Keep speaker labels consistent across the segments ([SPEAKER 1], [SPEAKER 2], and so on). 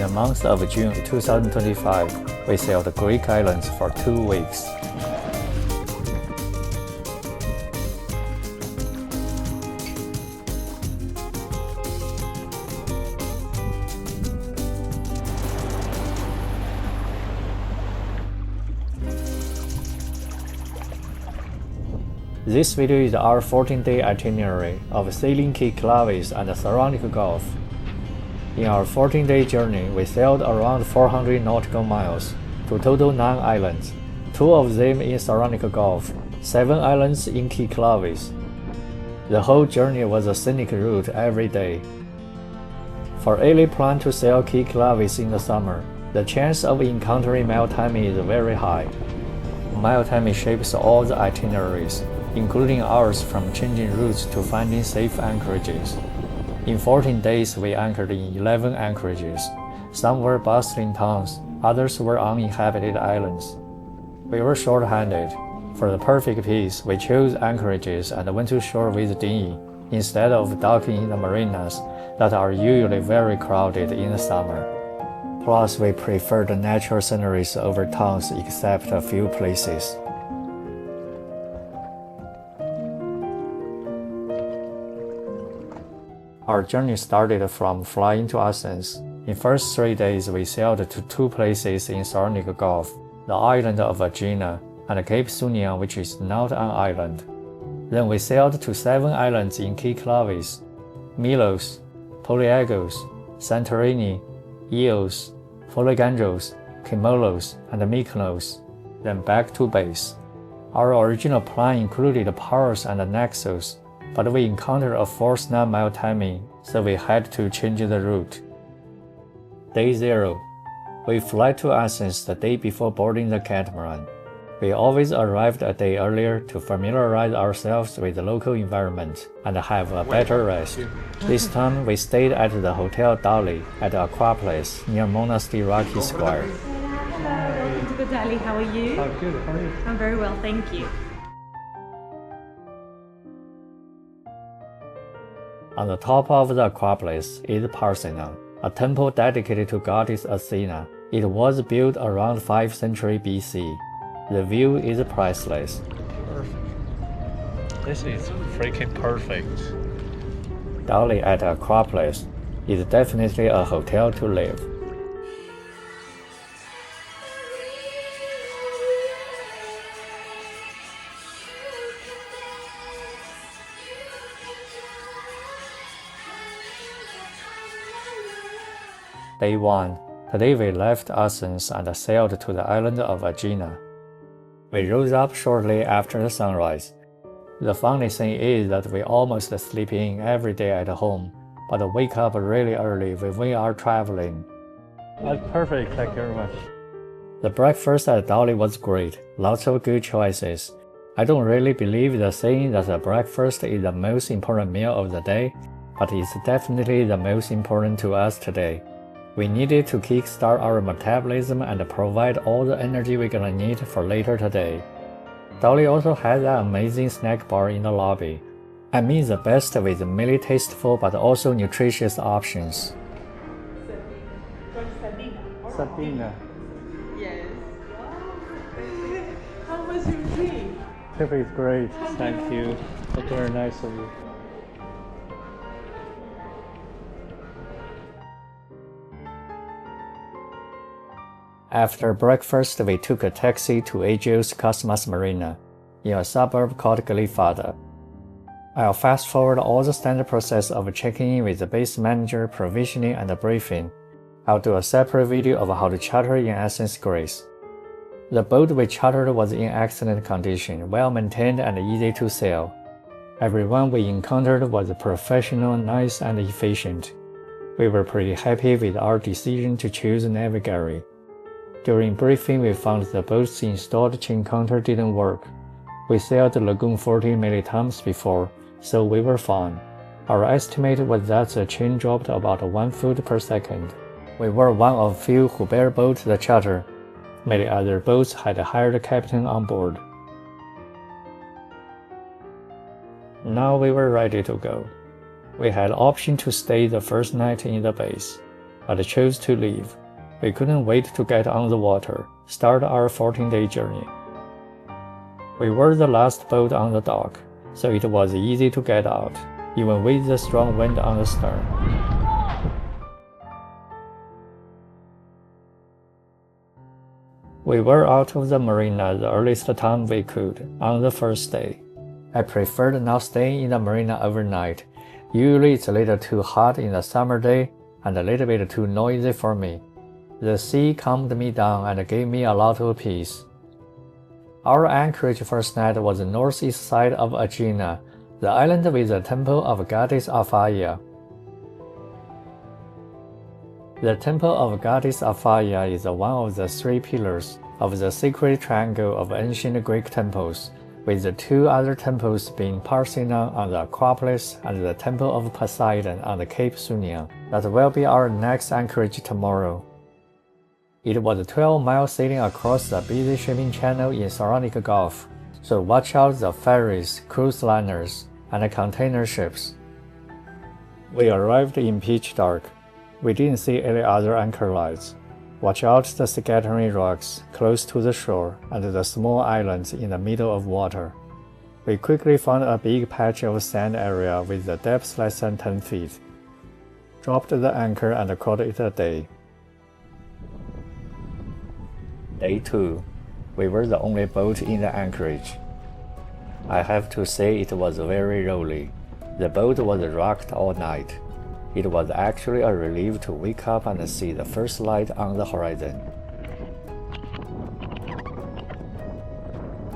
[SPEAKER 1] the month of June 2025, we sailed the Greek islands for 2 weeks. This video is our 14-day itinerary of sailing Cyclades and Saronic Gulf. In our 14-day journey, we sailed around 400 nautical miles to total 9 islands, 2 of them in Saronic Gulf, 7 islands in Cyclades. The whole journey was a scenic route every day. For any plan to sail Cyclades in the summer, the chance of encountering Meltemi is very high. Meltemi shapes all the itineraries, including ours, from changing routes to finding safe anchorages. In 14 days, we anchored in 11 anchorages. Some were bustling towns, others were uninhabited islands. We were short-handed. For the perfect peace, we chose anchorages and went to shore with dinghy, instead of docking in the marinas that are usually very crowded in the summer. Plus, we preferred the natural sceneries over towns except a few places. Our journey started from flying to Athens. In first 3 days, we sailed to 2 places in Saronic Gulf, the island of Aegina and Cape Sounion, which is not an island. Then we sailed to 7 islands in Cyclades: Milos, Polyaigos, Santorini, Milos, Folegandros, Kimolos and Mykonos, then back to base. Our original plan included Paros and Nexos, but we encountered a force snap Meltemi, so we had to change the route. Day 0. We fly to Athens the day before boarding the catamaran. We always arrived a day earlier to familiarize ourselves with the local environment and have a better rest. This time we stayed at the Hotel Dali at Aquaplace near Monastery Rocky Square.
[SPEAKER 2] Welcome to the Dali. How are you?
[SPEAKER 1] I'm good. How are you?
[SPEAKER 2] I'm very well, thank you.
[SPEAKER 1] On the top of the Aquaplace is Parthenon, a temple dedicated to goddess Athena. It was built around 5th century BC. The view is priceless.
[SPEAKER 3] Perfect. This is freaking perfect.
[SPEAKER 1] Dali at Aquaplace is definitely a hotel to live. Day 1. Today we left Athens and sailed to the island of Aegina. We rose up shortly after the sunrise. The funny thing is that we almost sleep in every day at home, but wake up really early when we are traveling.
[SPEAKER 3] That's perfect, thank you very much.
[SPEAKER 1] The breakfast at Dali was great, lots of good choices. I don't really believe the saying that the breakfast is the most important meal of the day, but it's definitely the most important to us today. We needed to kickstart our metabolism and provide all the energy we're gonna need for later today. Dali also has an amazing snack bar in the lobby. I mean the best with really tasteful but also nutritious options.
[SPEAKER 3] Sabina.
[SPEAKER 2] Yes. How was your tea?
[SPEAKER 3] It is great, thank you. That's very nice of you.
[SPEAKER 1] After breakfast, we took a taxi to Aegeo's Cosmas Marina, in a suburb called Glyphada. I'll fast forward all the standard process of checking in with the base manager, provisioning, and briefing. I'll do a separate video of how to charter in Athens, Greece. The boat we chartered was in excellent condition, well maintained and easy to sail. Everyone we encountered was professional, nice, and efficient. We were pretty happy with our decision to choose Navigare. During briefing, we found the boat's installed chain counter didn't work. We sailed the lagoon 40 many times before, so we were fine. Our estimate was that the chain dropped about 1 foot per second. We were one of few who bareboat the charter. Many other boats had hired a captain on board. Now we were ready to go. We had option to stay the first night in the base. but chose to leave. We couldn't wait to get on the water, start our 14-day journey. We were the last boat on the dock, so it was easy to get out, even with the strong wind on the stern. We were out of the marina the earliest time we could on the first day. I preferred not staying in the marina overnight. Usually it's a little too hot in the summer day and a little bit too noisy for me. The sea calmed me down and gave me a lot of peace. Our anchorage first night was the northeast side of Aegina, the island with the temple of Goddess Aphaia. The temple of Goddess Aphaia is one of the three pillars of the sacred triangle of ancient Greek temples, with the two other temples being Parthenon on the Acropolis and the Temple of Poseidon on the Cape Sounion. That will be our next anchorage tomorrow. It was 12 miles sailing across the busy shipping channel in Saronic Gulf, so watch out the ferries, cruise liners, and container ships. We arrived in pitch dark. We didn't see any other anchor lights. Watch out the scattering rocks close to the shore and the small islands in the middle of water. We quickly found a big patch of sand area with the depth less than 10 feet. Dropped the anchor and called it a day. Day 2. We were the only boat in the anchorage. I have to say it was very rolly. The boat was rocked all night. It was actually a relief to wake up and see the first light on the horizon.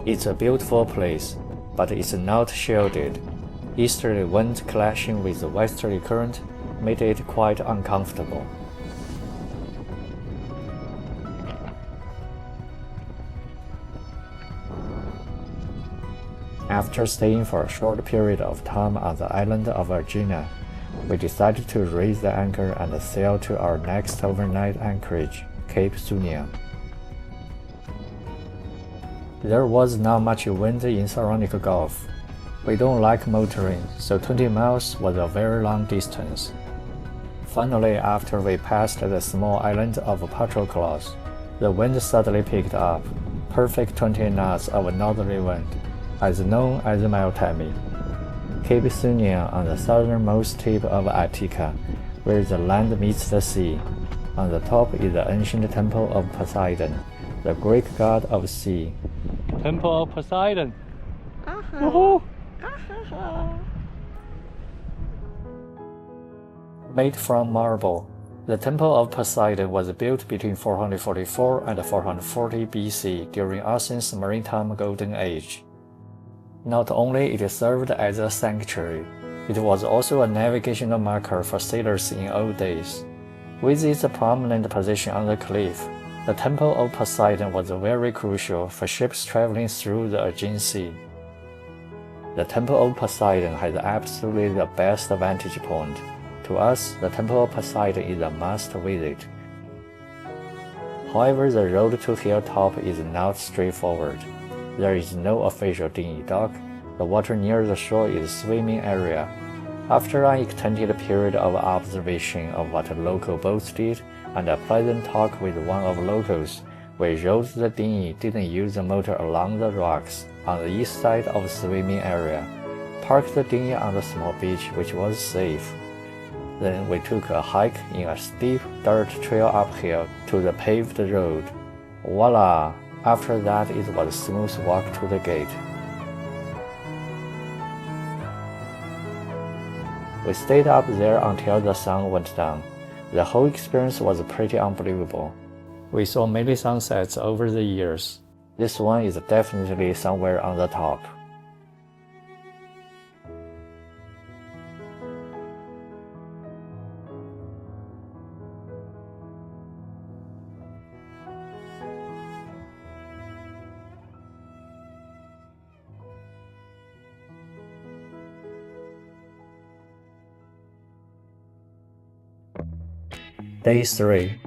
[SPEAKER 1] It's a beautiful place, but it's not shielded. Easterly wind clashing with the westerly current made it quite uncomfortable. After staying for a short period of time on the island of Egina, we decided to raise the anchor and sail to our next overnight anchorage, Cape Sounion. There was not much wind in Saronic Gulf. We don't like motoring, so 20 miles was a very long distance. Finally, after we passed the small island of Patroclus, the wind suddenly picked up, perfect 20 knots of northerly wind, as known as Meltemi. Cape Sounion on the southernmost tip of Attica, where the land meets the sea. On the top is the ancient temple of Poseidon, the Greek god of sea. Temple of Poseidon! Woohoo! Made from marble, the Temple of Poseidon was built between 444 and 440 BC during Athens' maritime golden age. Not only it served as a sanctuary, it was also a navigational marker for sailors in old days. With its prominent position on the cliff, the Temple of Poseidon was very crucial for ships traveling through the Aegean Sea. The Temple of Poseidon has absolutely the best vantage point. To us, the Temple of Poseidon is a must visit. However, the road to hilltop is not straightforward. There is no official dinghy dock. The water near the shore is swimming area. After an extended period of observation of what local boats did and a pleasant talk with one of locals, we rode the dinghy, didn't use the motor along the rocks on the east side of the swimming area, parked the dinghy on the small beach, which was safe. Then we took a hike in a steep dirt trail uphill to the paved road. Voila! After that, it was a smooth walk to the gate. We stayed up there until the sun went down. The whole experience was pretty unbelievable. We saw many sunsets over the years. This one is definitely somewhere on the top. Day 3.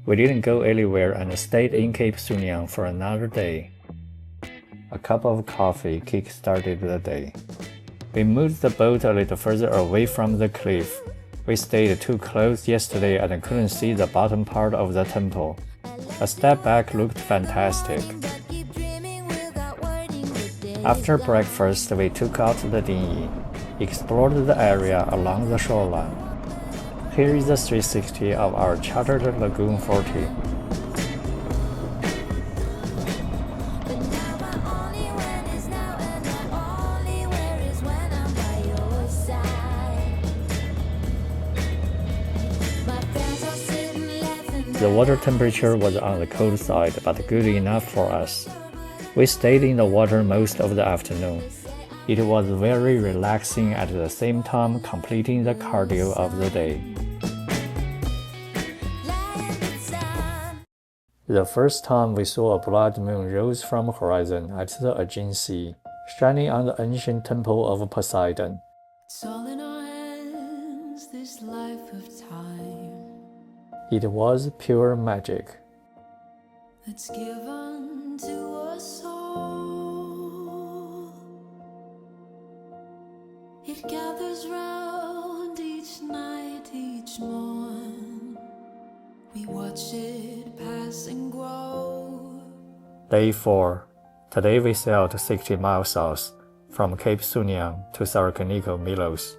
[SPEAKER 1] We didn't go anywhere and stayed in Cape Sounion for another day. A cup of coffee kick-started the day. We moved the boat a little further away from the cliff. We stayed too close yesterday and couldn't see the bottom part of the temple. A step back looked fantastic. After breakfast, we took out the dinghy, explored the area along the shoreline. Here is the 360 of our chartered Lagoon 40. The water temperature was on the cold side, but good enough for us. We stayed in the water most of the afternoon. It was very relaxing at the same time completing the cardio of the day. The first time we saw a blood moon rose from the horizon at the Aegean Sea, shining on the ancient temple of Poseidon.
[SPEAKER 4] It's all in our hands, this life of time.
[SPEAKER 1] It was pure magic.
[SPEAKER 4] That's given to us all. It gathers round each night, each morn. We watch it pass and grow.
[SPEAKER 1] Day 4. Today we sailed 60 miles south, from Cape Sounion to Sarakiniko, Milos.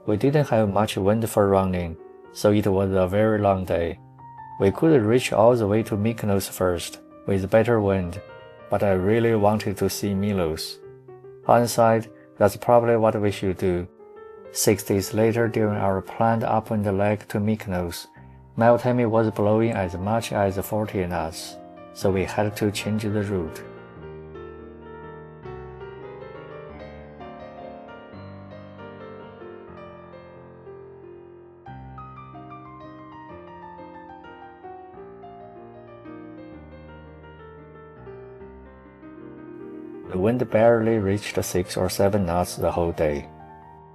[SPEAKER 1] We didn't have much wind for running, so it was a very long day. We could reach all the way to Mykonos first, with better wind, but I really wanted to see Milos. Hindsight, that's probably what we should do. 6 days later, during our planned upwind leg to Mykonos, Meltemi was blowing as much as 40 knots, so we had to change the route. The wind barely reached 6 or 7 knots the whole day.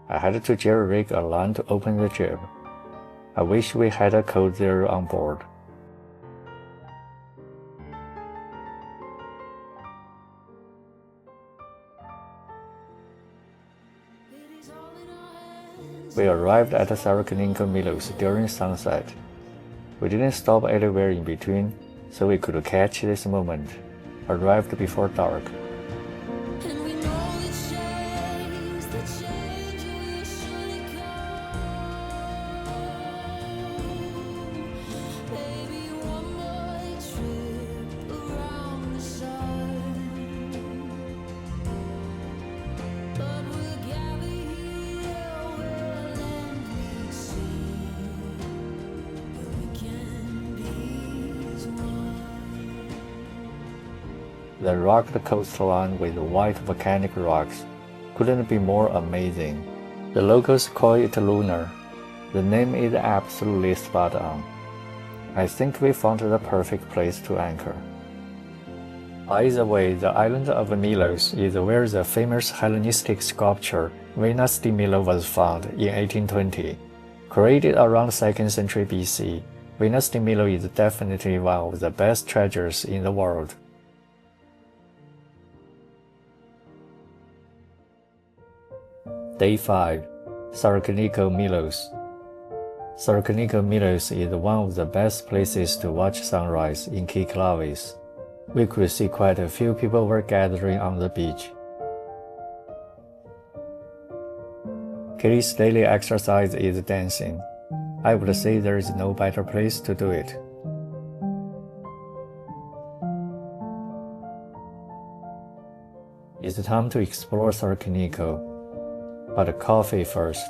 [SPEAKER 1] I had to jerry-rig a line to open the jib. I wish we had a code zero on board. We arrived at Sarakiniko Milos during sunset. We didn't stop anywhere in between, so we could catch this moment. Arrived before dark.
[SPEAKER 4] And we know the change will surely come. Baby, one more trip around the sun. But we'll gather here where land meets sea, where we can be as one.
[SPEAKER 1] The rocked coastline with white volcanic rocks couldn't be more amazing. The locals call it lunar. The name is absolutely spot on. I think we found the perfect place to anchor. By the way, the island of Milos is where the famous Hellenistic sculpture Venus de Milo was found in 1820. Created around 2nd century BC, Venus de Milo is definitely one of the best treasures in the world. Day 5. Sarakiniko Milos. Sarakiniko Milos is one of the best places to watch sunrise in Cyclades. We could see quite a few people were gathering on the beach. Kitty's daily exercise is dancing. I would say there is no better place to do it. It's time to explore Sarakiniko. But coffee first.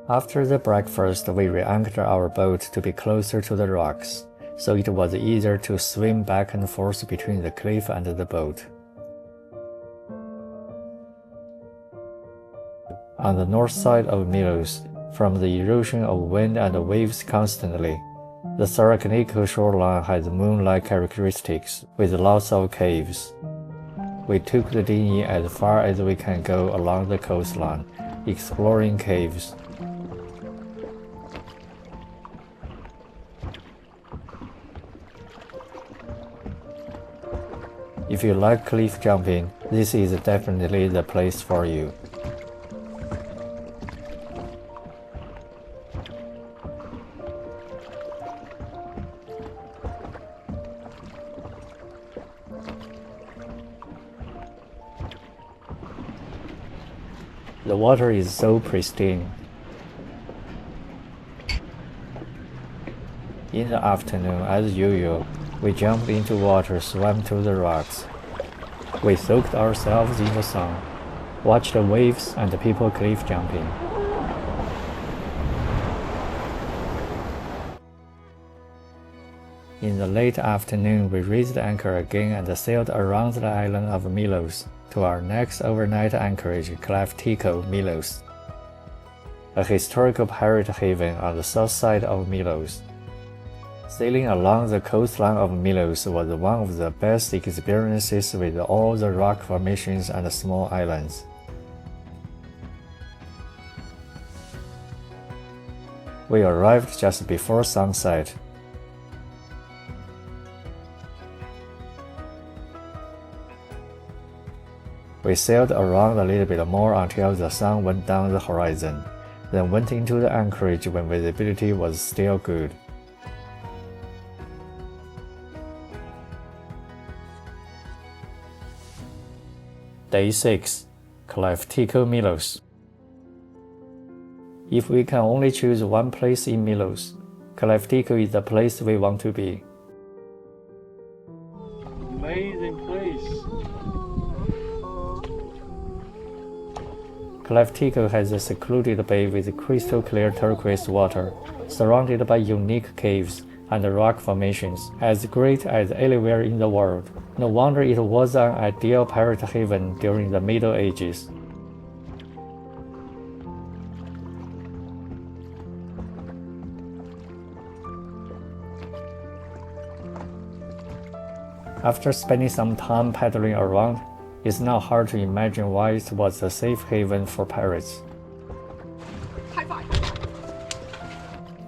[SPEAKER 1] After the breakfast, we re-anchored our boat to be closer to the rocks, so it was easier to swim back and forth between the cliff and the boat. On the north side of Milos, from the erosion of wind and waves constantly, the Sarakiniko shoreline has moon-like characteristics with lots of caves. We took the dinghy as far as we can go along the coastline, exploring caves. If you like cliff jumping, this is definitely the place for you. The water is so pristine. In the afternoon, as usual, we jumped into water, swam to the rocks. We soaked ourselves in the sun, watched the waves and the people cliff jumping. In the late afternoon, we raised anchor again and sailed around the island of Milos to our next overnight anchorage, Kleftiko, Milos, a historical pirate haven on the south side of Milos. Sailing along the coastline of Milos was one of the best experiences with all the rock formations and small islands. We arrived just before sunset. We sailed around a little bit more until the sun went down the horizon, then went into the anchorage when visibility was still good. Day 6. Kleftiko, Milos. If we can only choose one place in Milos, Kleftiko is the place we want to be.
[SPEAKER 3] Amazing place.
[SPEAKER 1] Kleftiko has a secluded bay with crystal clear turquoise water, surrounded by unique caves and rock formations, as great as anywhere in the world. No wonder it was an ideal pirate haven during the Middle Ages. After spending some time paddling around, it's not hard to imagine why it was a safe haven for pirates.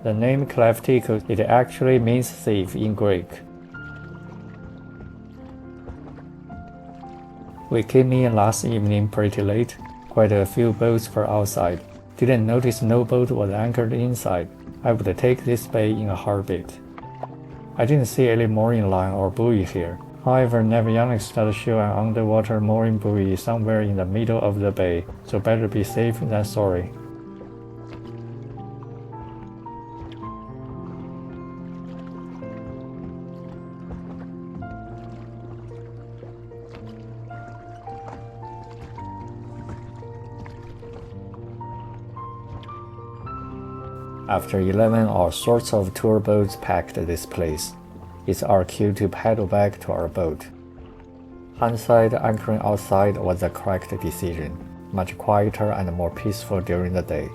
[SPEAKER 1] The name Kleftiko, it actually means thief in Greek. We came in last evening pretty late. Quite a few boats were outside. Didn't notice no boat was anchored inside. I would take this bay in a heartbeat. I didn't see any mooring line or buoy here. However, navionics does show an underwater mooring buoy somewhere in the middle of the bay, so better be safe than sorry. After 11, all sorts of tour boats packed this place. It's our cue to paddle back to our boat. Hindsight, anchoring outside was the correct decision, much quieter and more peaceful during the day.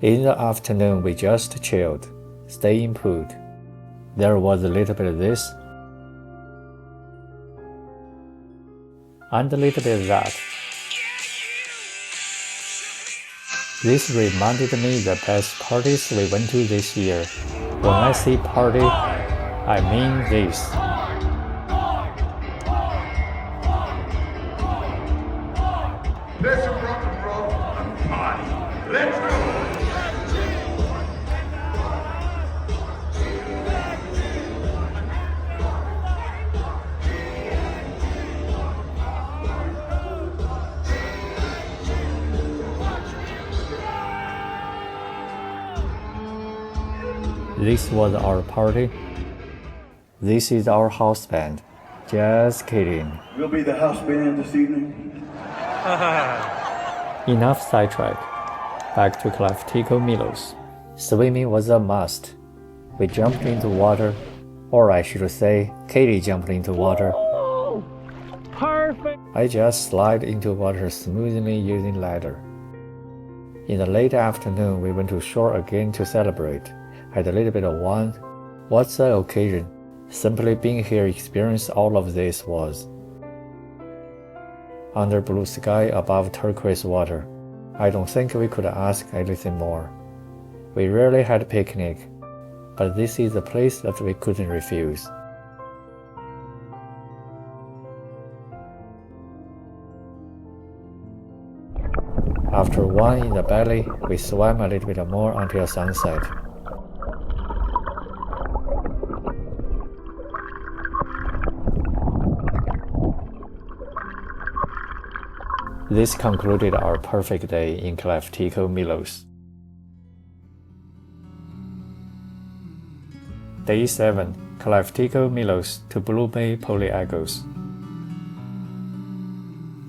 [SPEAKER 1] In the afternoon, we just chilled, staying put. There was a little bit of this, and a little bit of that. This reminded me the best parties we went to this year. When I say party, I mean this.
[SPEAKER 5] Let's rock and roll and party. Let's go.
[SPEAKER 1] This was our party. This is our house band. Just kidding.
[SPEAKER 5] We'll be the house band this evening.
[SPEAKER 1] Enough sidetrack. Back to Kleftiko, Milos. Swimming was a must. We jumped into water, or I should say, Katie jumped into water.
[SPEAKER 3] Oh, perfect.
[SPEAKER 1] I just slid into water smoothly using ladder. In the late afternoon, we went to shore again to celebrate. Had a little bit of wine. What's the occasion? Simply being here experienced all of this was. Under blue sky above turquoise water, I don't think we could ask anything more. We rarely had a picnic, but this is a place that we couldn't refuse. After one in the belly, we swam a little bit more until sunset. This concluded our perfect day in Kleftiko, Milos. Day 7, Kleftiko, Milos to Blue Bay, Polyaigos.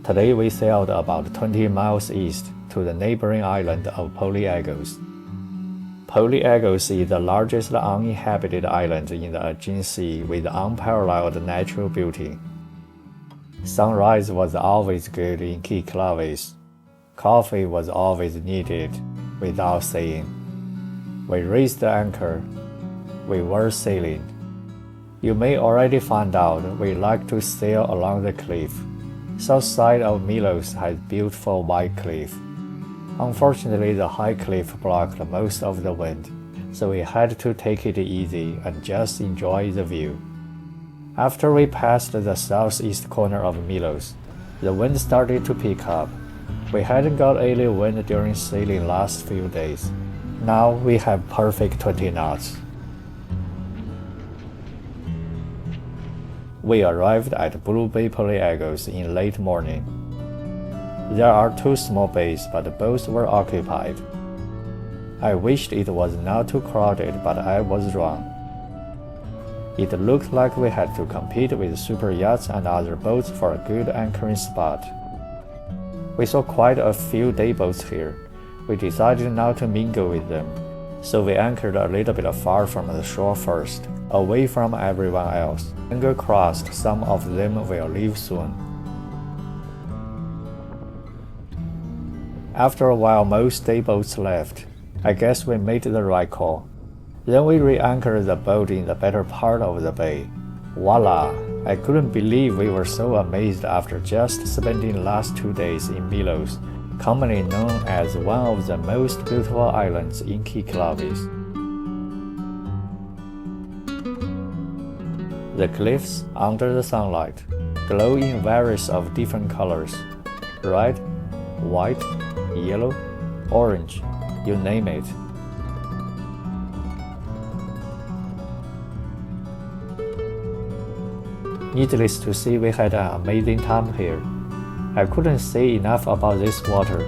[SPEAKER 1] Today we sailed about 20 miles east to the neighboring island of Polyaigos. Polyaigos is the largest uninhabited island in the Aegean Sea with unparalleled natural beauty. Sunrise was always good in Cyclades. Coffee was always needed, without saying. We raised the anchor. We were sailing. You may already find out we like to sail along the cliff. South side of Milos has beautiful white cliff. Unfortunately, the high cliff blocked most of the wind, so we had to take it easy and just enjoy the view. After we passed the southeast corner of Milos, the wind started to pick up. We hadn't got any wind during sailing last few days. Now we have perfect 20 knots. We arrived at Blue Bay Poliegos in late morning. There are 2 small bays, but both were occupied. I wished it was not too crowded, but I was wrong. It looked like we had to compete with super yachts and other boats for a good anchoring spot. We saw quite a few day boats here. We decided not to mingle with them, so we anchored a little bit far from the shore first, away from everyone else. Fingers crossed some of them will leave soon. After a while, most day boats left. I guess we made the right call. Then we re-anchored the boat in the better part of the bay. Voila! I couldn't believe we were so amazed after just spending the last 2 days in Milos, commonly known as one of the most beautiful islands in Cyclades. The cliffs under the sunlight glow in various of different colors: red, white, yellow, orange, you name it. Needless to say, we had an amazing time here. I couldn't say enough about this water.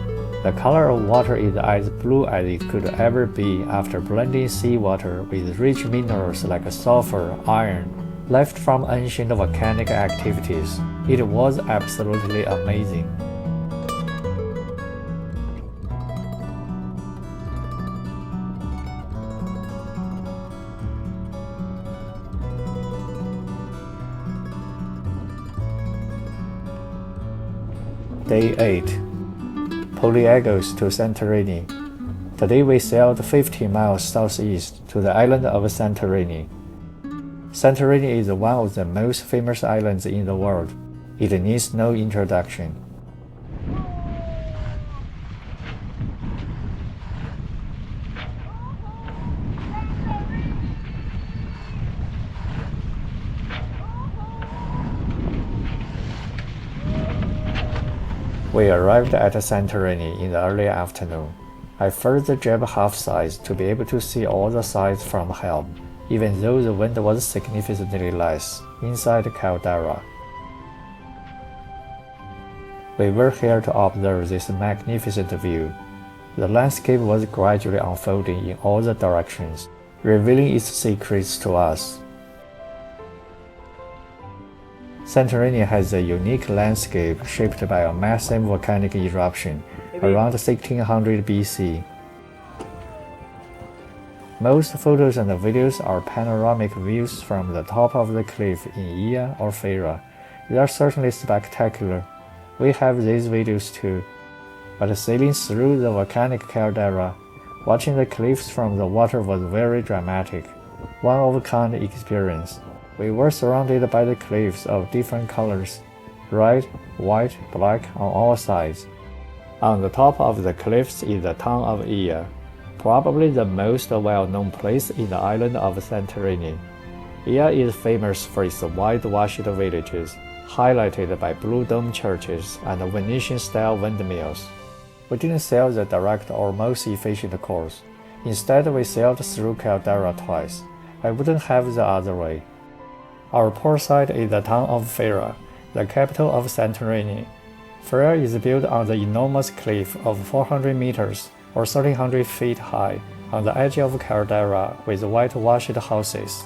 [SPEAKER 1] The color of water is as blue as it could ever be after blending seawater with rich minerals like sulfur, iron, left from ancient volcanic activities. It was absolutely amazing. Day 8, Poliegos to Santorini. Today we sailed 50 miles southeast to the island of Santorini. Santorini is one of the most famous islands in the world. It needs no introduction. We arrived at Santorini in the early afternoon. I furled the jib half-size to be able to see all the sights from helm, even though the wind was significantly less inside the caldera. We were here to observe this magnificent view. The landscape was gradually unfolding in all the directions, revealing its secrets to us. Santorini has a unique landscape shaped by a massive volcanic eruption around 1600 BC. Most photos and videos are panoramic views from the top of the cliff in Aegina or Fera. They are certainly spectacular. We have these videos too. But sailing through the volcanic caldera, watching the cliffs from the water was very dramatic, one-of-a-kind experience. We were surrounded by the cliffs of different colors, red, white, black on all sides. On the top of the cliffs is the town of Aegina, probably the most well-known place in the island of Santorini. Aegina is famous for its whitewashed villages, highlighted by blue dome churches and Venetian-style windmills. We didn't sail the direct or most efficient course. Instead, we sailed through Caldera twice. I wouldn't have the other way. Our port site is the town of Fira, the capital of Santorini. Fira is built on the enormous cliff of 400 meters or 1,300 feet high on the edge of Caldera with whitewashed houses.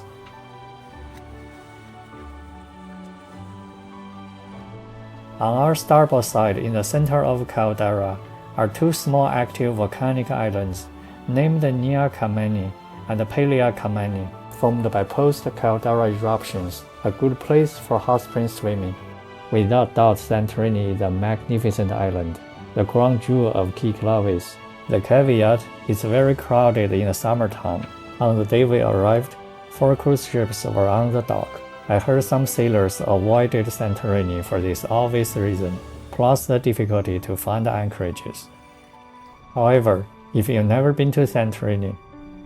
[SPEAKER 1] On our starboard side in the center of Caldera are two small active volcanic islands named Nea Kameni and Pelea Kameni, formed by post-caldera eruptions, a good place for hot spring swimming. Without doubt, Santorini is a magnificent island, the crown jewel of Cyclades. The caveat is very crowded in the summertime. On the day we arrived, 4 cruise ships were on the dock. I heard some sailors avoided Santorini for this obvious reason, plus the difficulty to find anchorages. However, if you've never been to Santorini,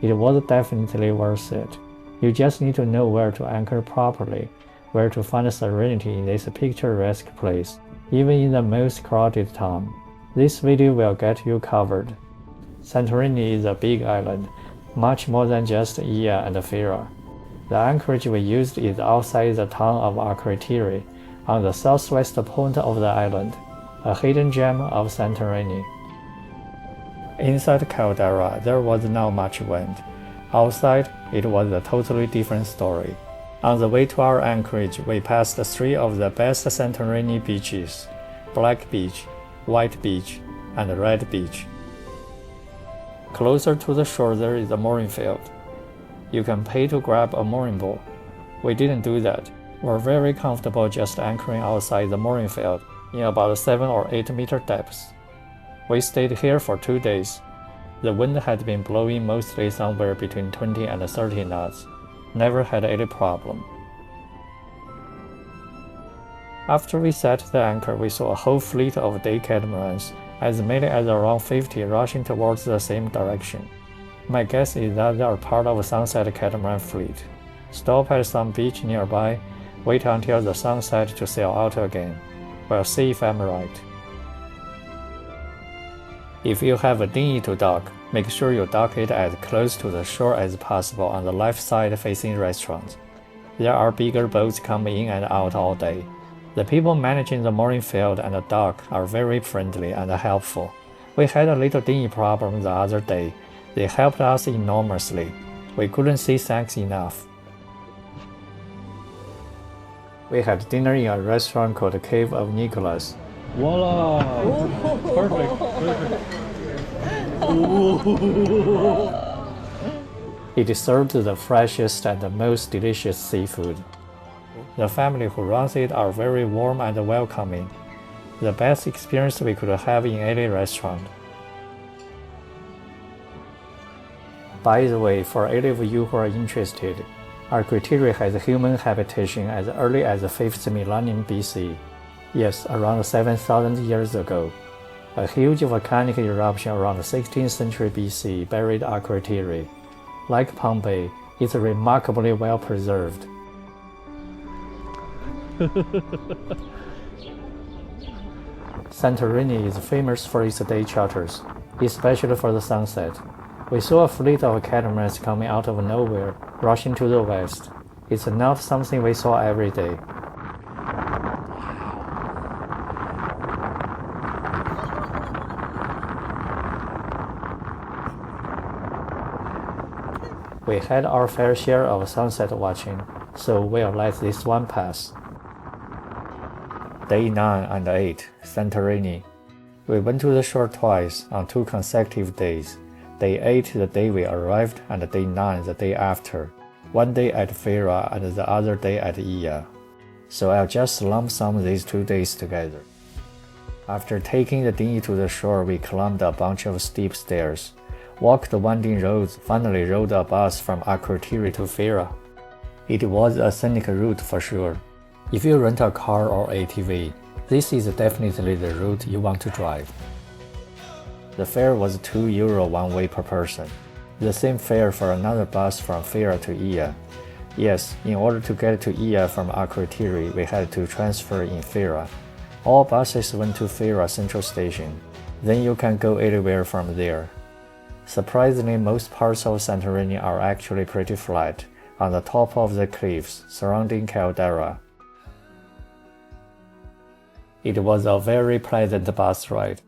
[SPEAKER 1] it was definitely worth it. You just need to know where to anchor properly, where to find serenity in this picturesque place, even in the most crowded town. This video will get you covered. Santorini is a big island, much more than just Aegina and Fira. The anchorage we used is outside the town of Athens, on the southwest point of the island, a hidden gem of Santorini. Inside Caldera, there was not much wind. Outside, it was a totally different story. On the way to our anchorage, we passed 3 of the best Santorini beaches: Black Beach, White Beach, and Red Beach. Closer to the shore there is a mooring field. You can pay to grab a mooring ball. We didn't do that. We're very comfortable just anchoring outside the mooring field in about 7 or 8 meter depths. We stayed here for 2 days. The wind had been blowing mostly somewhere between 20 and 30 knots. Never had any problem. After we set the anchor, we saw a whole fleet of day catamarans, as many as around 50 rushing towards the same direction. My guess is that they are part of a sunset catamaran fleet. Stop at some beach nearby, wait until the sun sets to sail out again. We'll see if I'm right. If you have a dinghy to dock, make sure you dock it as close to the shore as possible on the left side facing restaurants. There are bigger boats coming in and out all day. The people managing the mooring field and the dock are very friendly and helpful. We had a little dinghy problem the other day. They helped us enormously. We couldn't say thanks enough. We had dinner in a restaurant called the Cave of Nicholas.
[SPEAKER 3] Voila! Perfect.
[SPEAKER 1] It served the freshest and the most delicious seafood. The family who runs it are very warm and welcoming. The best experience we could have in any restaurant. By the way, for any of you who are interested, Aegina has human habitation as early as the 5th millennium BC. Yes, around 7,000 years ago. A huge volcanic eruption around the 16th century BC buried Aegina. Like Pompeii, it's remarkably well preserved. Santorini is famous for its day charters, especially for the sunset. We saw a fleet of catamarans coming out of nowhere, rushing to the west. It's not something we saw every day. We had our fair share of sunset watching, so we'll let this one pass. Day 9 and 8, Santorini. We went to the shore twice on 2 consecutive days. Day 8 the day we arrived and day 9 the day after. One day at Fira and the other day at Aegina. So I'll just lump sum these 2 days together. After taking the dinghy to the shore, we climbed a bunch of steep stairs, walked the winding roads, finally rode a bus from Athens to Fira. It was a scenic route for sure. If you rent a car or ATV, this is definitely the route you want to drive. The fare was €2 one way per person. The same fare for another bus from Fira to Aegina. Yes, in order to get to Aegina from Athens, we had to transfer in Fira. All buses went to Fira Central Station. Then you can go anywhere from there. Surprisingly, most parts of Santorini are actually pretty flat, on the top of the cliffs surrounding caldera. It was a very pleasant bus ride.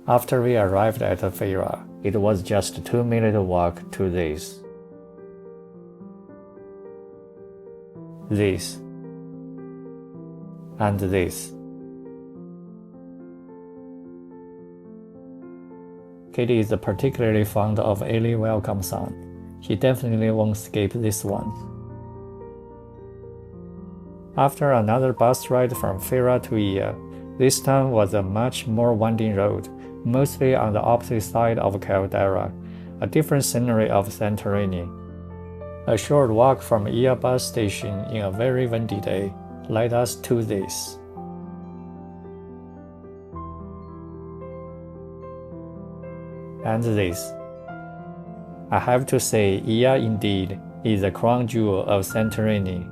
[SPEAKER 1] After we arrived at Fira, it was just a 2-minute walk to this, and this. Katie is particularly fond of early welcome song. She definitely won't skip this one. After another bus ride from Fira to Ia, this time was a much more winding road, mostly on the opposite side of Caldera, a different scenery of Santorini. A short walk from Ia bus station in a very windy day led us to this. And this. I have to say, Ia indeed is the crown jewel of Santorini.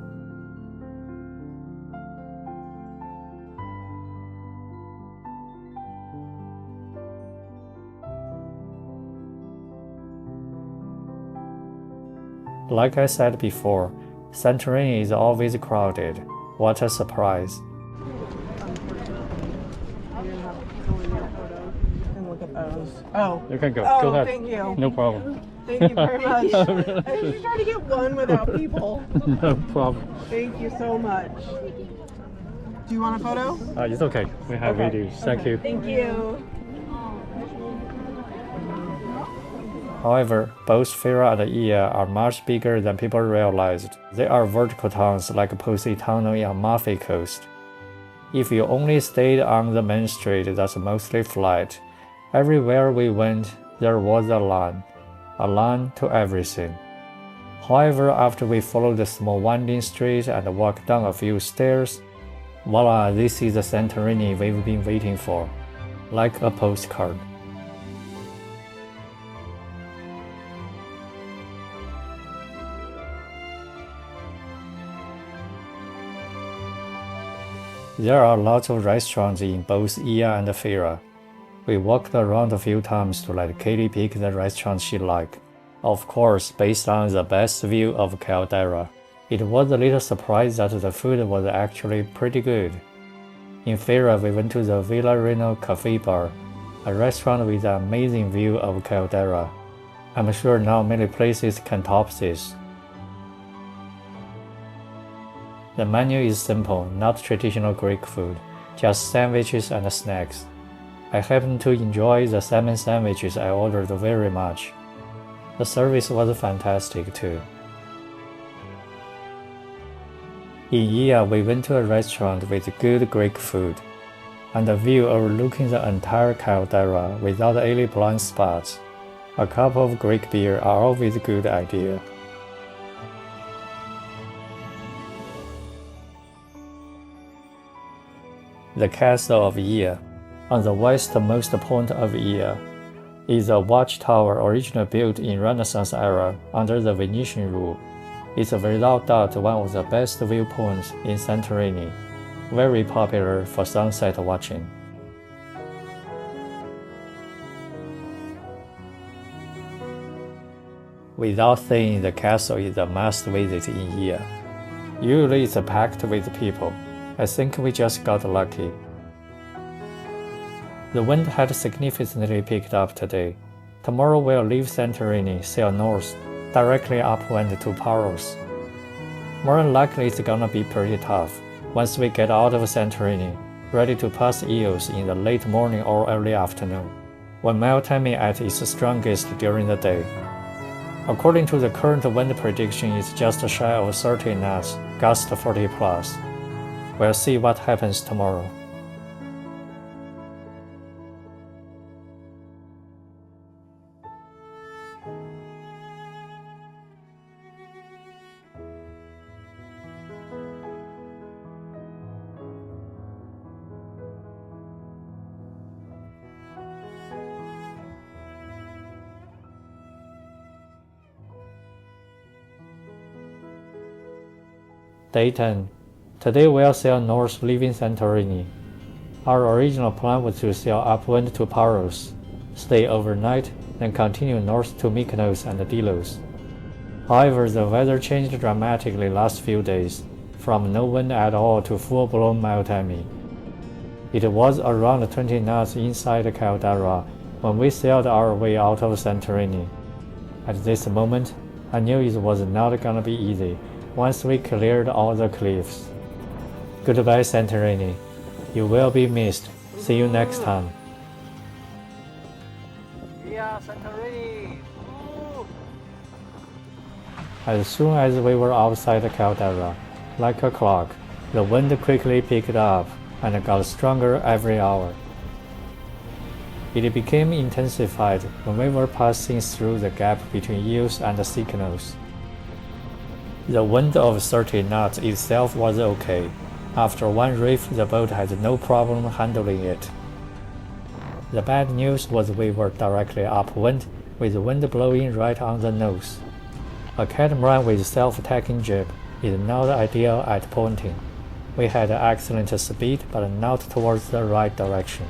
[SPEAKER 1] Like I said before, Santorini is always crowded. What a surprise.
[SPEAKER 2] Oh.
[SPEAKER 3] You can go.
[SPEAKER 2] Oh,
[SPEAKER 3] Go ahead.
[SPEAKER 2] thank you.
[SPEAKER 3] No problem.
[SPEAKER 2] Thank you very much. I usually try to get one without people.
[SPEAKER 3] No problem.
[SPEAKER 2] Thank you so much. Do you want a photo?
[SPEAKER 3] It's okay. We have
[SPEAKER 2] Okay.
[SPEAKER 3] videos. Thank you.
[SPEAKER 2] Thank you.
[SPEAKER 1] However, both Fira and Ia are much bigger than people realized. They are vertical towns like Positano in Amalfi Coast. If you only stayed on the main street that's mostly flat, everywhere we went there was a line to everything. However, after we followed the small winding street and walked down a few stairs, voila, this is the Santorini we've been waiting for, like a postcard. There are lots of restaurants in both Ia and Fira. We walked around a few times to let Katie pick the restaurant she liked. Of course, based on the best view of Caldera. It was a little surprise that the food was actually pretty good. In Fira, we went to the Villa Reno Cafe Bar, a restaurant with an amazing view of Caldera. I'm sure not many places can top this. The menu is simple, not traditional Greek food, just sandwiches and snacks. I happen to enjoy the salmon sandwiches I ordered very much. The service was fantastic too. In Ia, we went to a restaurant with good Greek food, and a view overlooking the entire caldera without any blind spots. A cup of Greek beer are always a good idea. The Castle of Ia, on the westmost point of Ia, is a watchtower originally built in Renaissance era under the Venetian rule. It's without doubt one of the best viewpoints in Santorini, very popular for sunset watching. Without saying, the castle is a must visit in Ia. Usually it's packed with people. I think we just got lucky. The wind had significantly picked up today. Tomorrow we'll leave Santorini, sail north, directly upwind to Paros. More than likely it's gonna be pretty tough once we get out of Santorini, ready to pass Ios in the late morning or early afternoon, when Meltemi at its strongest during the day. According to the current wind prediction, it's just shy of 30 knots, gust 40 plus. We'll see what happens tomorrow. Day 10. Today we'll sail north leaving Santorini. Our original plan was to sail upwind to Paros, stay overnight, then continue north to Mykonos and Delos. However, the weather changed dramatically last few days, from no wind at all to full-blown Meltemi. It was around 20 knots inside the caldera when we sailed our way out of Santorini. At this moment, I knew it was not gonna be easy once we cleared all the cliffs. Goodbye, Santorini. You will be missed. See you next time.
[SPEAKER 3] Yeah, Santorini!
[SPEAKER 1] As soon as we were outside the caldera, like a clock, the wind quickly picked up and got stronger every hour. It became intensified when we were passing through the gap between Milos and Mykonos. The wind of 30 knots itself was okay. After one reef, the boat had no problem handling it. The bad news was we were directly upwind, with the wind blowing right on the nose. A catamaran with self-tacking jib is not ideal at pointing. We had excellent speed, but not towards the right direction.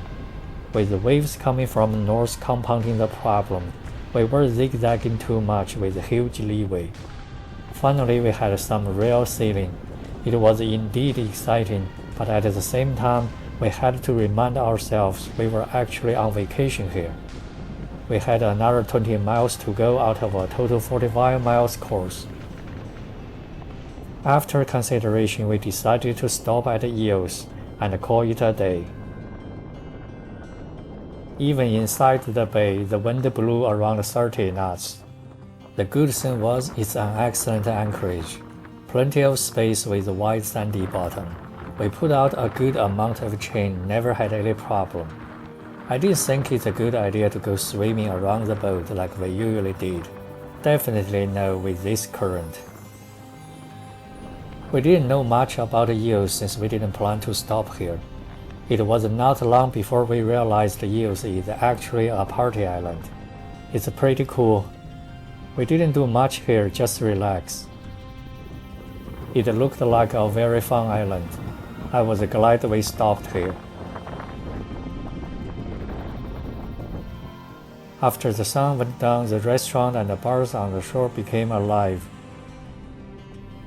[SPEAKER 1] With the waves coming from north compounding the problem, we were zigzagging too much with huge leeway. Finally, we had some real sailing. It was indeed exciting, but at the same time, we had to remind ourselves we were actually on vacation here. We had another 20 miles to go out of a total 45 miles course. After consideration, we decided to stop at Milos and call it a day. Even inside the bay, the wind blew around 30 knots. The good thing was it's an excellent anchorage. Plenty of space with a wide sandy bottom. We put out a good amount of chain, never had any problem. I didn't think it's a good idea to go swimming around the boat like we usually did. Definitely no with this current. We didn't know much about Milos since we didn't plan to stop here. It was not long before we realized Milos is actually a party island. It's pretty cool. We didn't do much here, just relax. It looked like a very fun island. I was glad we stopped here. After the sun went down, the restaurant and the bars on the shore became alive.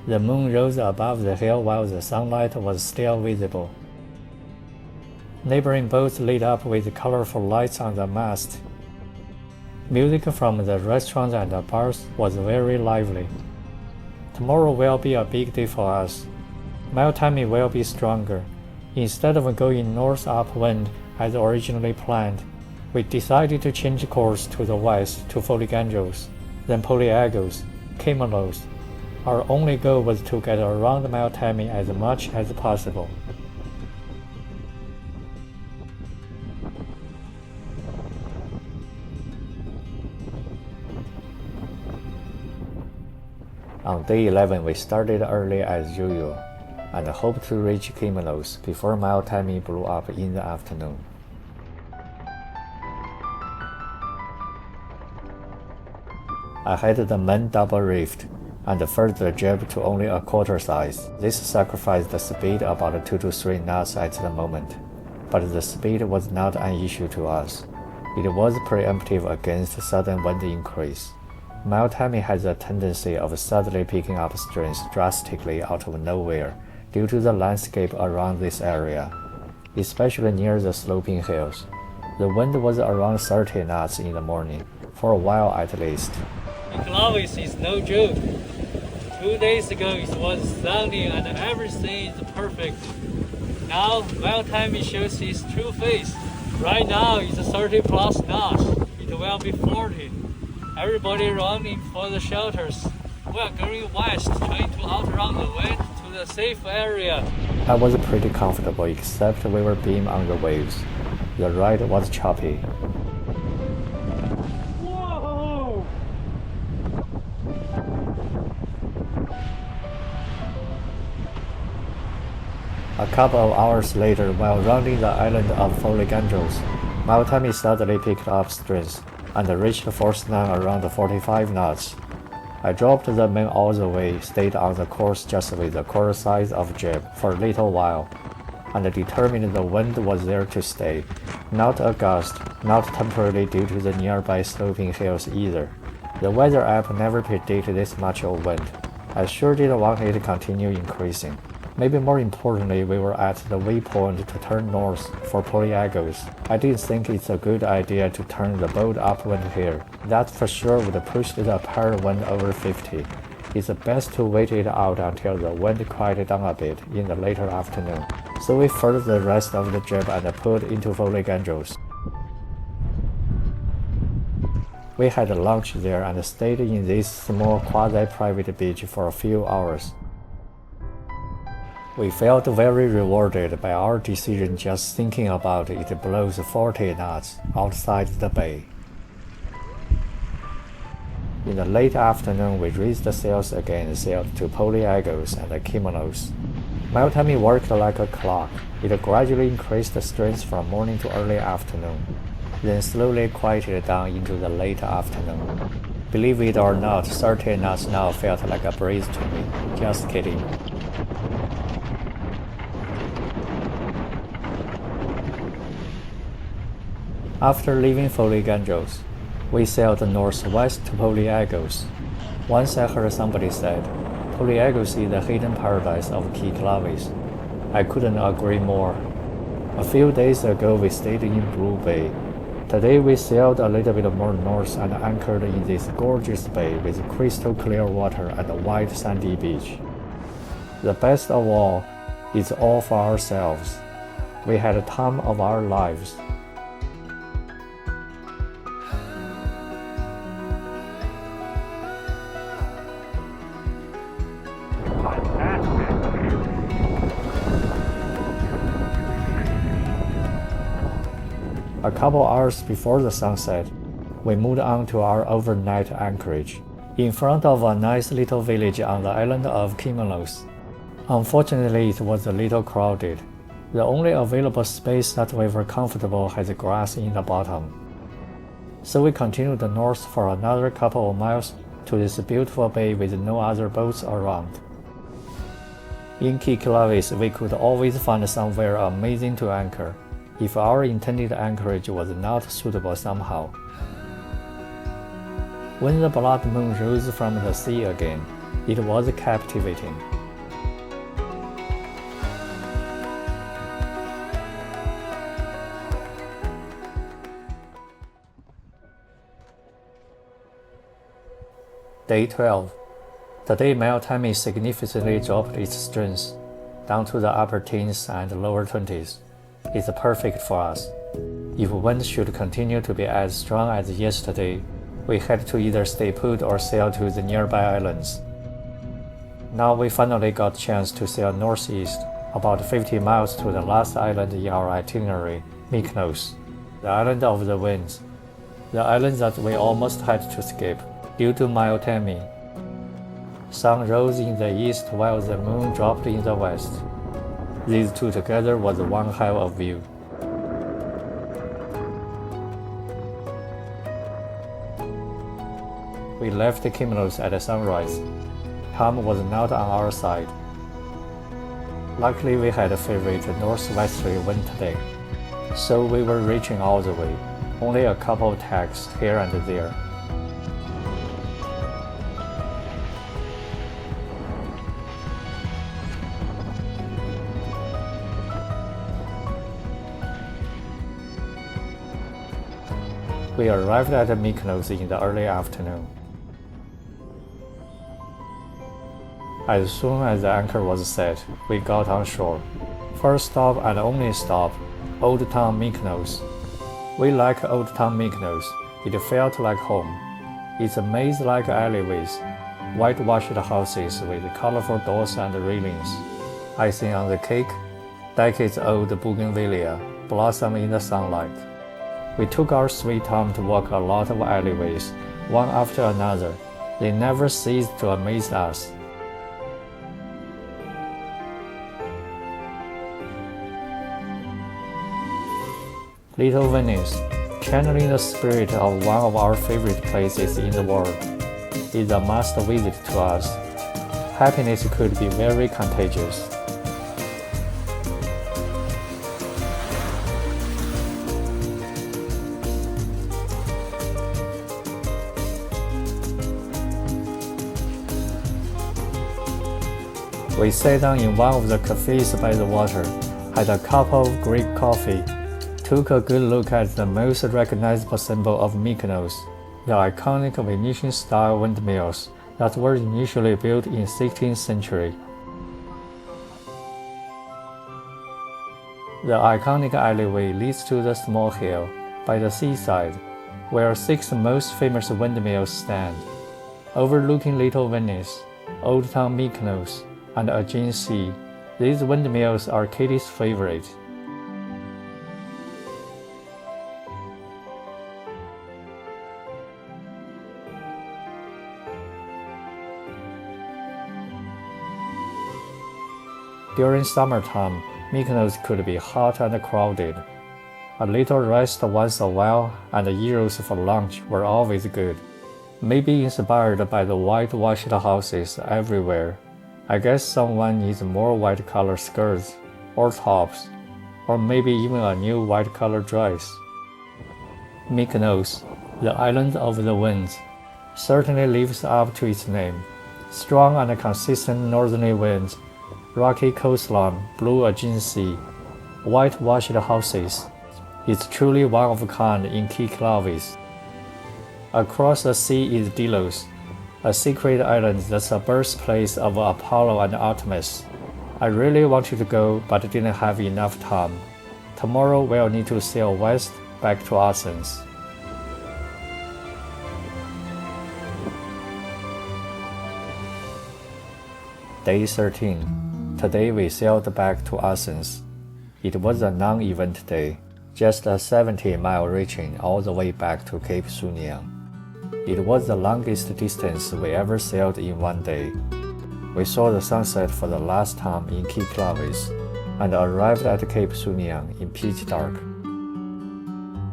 [SPEAKER 1] The moon rose above the hill while the sunlight was still visible. Neighboring boats lit up with colorful lights on the mast. Music from the restaurants and the bars was very lively. Tomorrow will be a big day for us. Meltemi will be stronger. Instead of going north upwind as originally planned, we decided to change course to the west to Folegandros, then Polyaigos, Kimolos. Our only goal was to get around Meltemi as much as possible. On day 11, we started early as usual, and hoped to reach Kimolos before Meltemi blew up in the afternoon. I had the main double reefed, and further the jib to only a quarter size. This sacrificed the speed about 2 to 3 knots at the moment, but the speed was not an issue to us. It was preemptive against sudden wind increase. Meltemi has a tendency of suddenly picking up strength drastically out of nowhere due to the landscape around this area, especially near the sloping hills. The wind was around 30 knots in the morning, for a while at least.
[SPEAKER 3] Cyclades is no joke. 2 days ago it was sunny and everything is perfect. Now Meltemi shows its true face. Right now it's 30 plus knots. It will be 40. Everybody running for the shelters. We are going west, trying to outrun the wind to the safe area.
[SPEAKER 1] I was pretty comfortable except we were beam on the waves. The ride was choppy.
[SPEAKER 3] Whoa!
[SPEAKER 1] A couple of hours later, while rounding the island of Folegandros, Meltemi suddenly picked up strength and reached force 9 around 45 knots. I dropped the main all the way, stayed on the course just with a quarter size of jib for a little while. and determined the wind was there to stay. Not a gust, not temporarily due to the nearby sloping hills either. The weather app never predicted this much of wind. I sure didn't want it to continue increasing. Maybe more importantly, we were at the waypoint to turn north for Polyaigos. I didn't think it's a good idea to turn the boat upwind here. That for sure would push the apparent wind over 50. It's best to wait it out until the wind quieted down a bit in the later afternoon. So we furthered the rest of the trip and pulled into Folegandros. We had lunch there and stayed in this small quasi-private beach for a few hours. We felt very rewarded by our decision just thinking about it blows 40 knots outside the bay. In the late afternoon, we raised the sails again and sailed to Poliegos and Kimolos. Meltemi worked like a clock. It gradually increased the strength from morning to early afternoon, then slowly quieted down into the late afternoon. Believe it or not, 30 knots now felt like a breeze to me. Just kidding. After leaving Folegandros, we sailed northwest to Poliegos. Once I heard somebody said, Polyaigos is the hidden paradise of Cyclades. I couldn't agree more. A few days ago we stayed in Blue Bay. Today we sailed a little bit more north and anchored in this gorgeous bay with crystal clear water and a wide sandy beach. The best of all, it's all for ourselves. We had a time of our lives. A couple hours before the sunset, we moved on to our overnight anchorage, in front of a nice little village on the island of Kimolos. Unfortunately, it was a little crowded. The only available space that we were comfortable has grass in the bottom. So we continued north for another couple of miles to this beautiful bay with no other boats around. In Cyclades, we could always find somewhere amazing to anchor, if our intended anchorage was not suitable somehow. When the blood moon rose from the sea again, it was captivating. Day 12. Today Meltemi significantly dropped its strength, down to the upper teens and lower 20s. It's perfect for us. If wind should continue to be as strong as yesterday, we had to either stay put or sail to the nearby islands. Now we finally got a chance to sail northeast, about 50 miles to the last island in our itinerary, Mykonos, the island of the winds, the island that we almost had to skip due to Meltemi. Sun rose in the east while the moon dropped in the west. These two together was one hell of a view. We left Kimolos at sunrise. Time was not on our side. Luckily we had a favorite northwesterly wind today, so we were reaching all the way, only a couple of tacks here and there. We arrived at Mykonos in the early afternoon. As soon as the anchor was set, we got on shore. First stop and only stop, Old Town Mykonos. We like Old Town Mykonos. It felt like home. It's a maze-like alleyways, whitewashed houses with colorful doors and railings. Icing on the cake, decades-old bougainvillea blossom in the sunlight. We took our sweet time to walk a lot of alleyways, one after another. They never ceased to amaze us. Little Venice, channeling the spirit of one of our favorite places in the world, is a must visit to us. Happiness could be very contagious. We sat down in one of the cafes by the water, had a cup of Greek coffee, took a good look at the most recognizable symbol of Mykonos, the iconic Venetian-style windmills that were initially built in 16th century. The iconic alleyway leads to the small hill by the seaside, where 6 most famous windmills stand, overlooking Little Venice, Old Town Mykonos, and Aegean Sea. These windmills are Katie's favorite. During summertime, Mykonos could be hot and crowded. A little rest once a while and gyros for lunch were always good. Maybe inspired by the whitewashed houses everywhere. I guess someone needs more white collar skirts or tops, or maybe even a new white collar dress. Mykonos, the island of the winds, certainly lives up to its name. Strong and consistent northerly winds, rocky coastline, blue Aegean Sea, whitewashed houses. It's truly one of a kind in Cyclades. Across the sea is Delos, a secret island that's the birthplace of Apollo and Artemis. I really wanted to go but didn't have enough time. Tomorrow we'll need to sail west back to Athens. Day 13. Today we sailed back to Athens. It was a non-event day, just a 70-mile reaching all the way back to Cape Sounion. It was the longest distance we ever sailed in one day. We saw the sunset for the last time in Cyclades and arrived at Cape Sounion in pitch dark.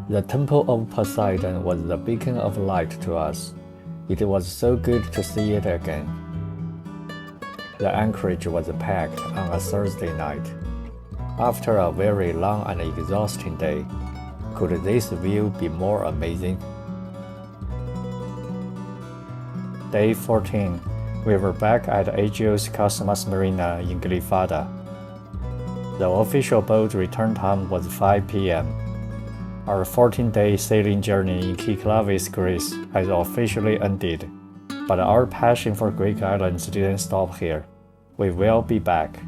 [SPEAKER 1] The Temple of Poseidon was the beacon of light to us. It was so good to see it again. The anchorage was packed on a Thursday night. After a very long and exhausting day, could this view be more amazing? Day 14. We were back at Aegeo's Cosmos Marina in Glyfada. The official boat return time was 5 p.m. Our 14-day sailing journey in Cyclades, Greece has officially ended, but our passion for Greek islands didn't stop here. We will be back.